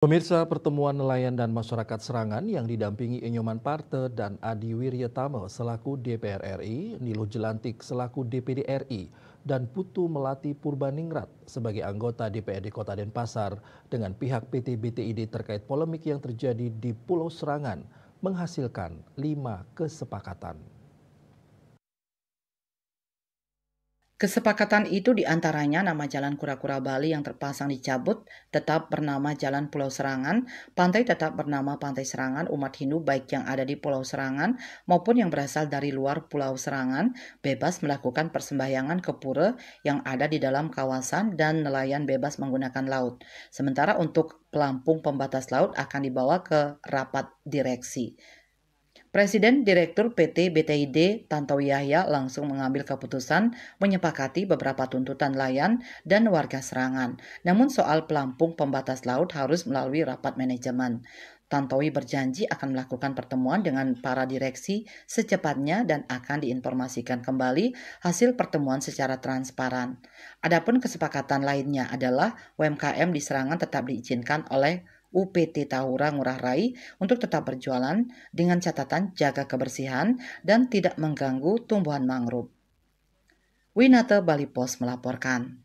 Pemirsa, pertemuan nelayan dan masyarakat Serangan yang didampingi Inyoman Parte dan Adi Wiryatama selaku DPR RI, Niluh Jelantik selaku DPD RI, dan Putu Melati Purbaningrat sebagai anggota DPRD Kota Denpasar dengan pihak PT BTID terkait polemik yang terjadi di Pulau Serangan menghasilkan 5 kesepakatan. Kesepakatan itu diantaranya nama Jalan Kura-Kura Bali yang terpasang dicabut, tetap bernama Jalan Pulau Serangan, pantai tetap bernama Pantai Serangan umat Hindu baik yang ada di Pulau Serangan maupun yang berasal dari luar Pulau Serangan, bebas melakukan persembahyangan ke pura yang ada di dalam kawasan dan nelayan bebas menggunakan laut. Sementara untuk pelampung pembatas laut akan dibawa ke rapat direksi. Presiden Direktur PT BTID Tantowi Yahya langsung mengambil keputusan menyepakati beberapa tuntutan nelayan dan warga Serangan. Namun soal pelampung pembatas laut harus melalui rapat manajemen. Tantowi berjanji akan melakukan pertemuan dengan para direksi secepatnya dan akan diinformasikan kembali hasil pertemuan secara transparan. Adapun kesepakatan lainnya adalah UMKM di Serangan tetap diizinkan oleh UPT Tahura Ngurah Rai untuk tetap berjualan dengan catatan jaga kebersihan dan tidak mengganggu tumbuhan mangrove. Winata Bali Post melaporkan.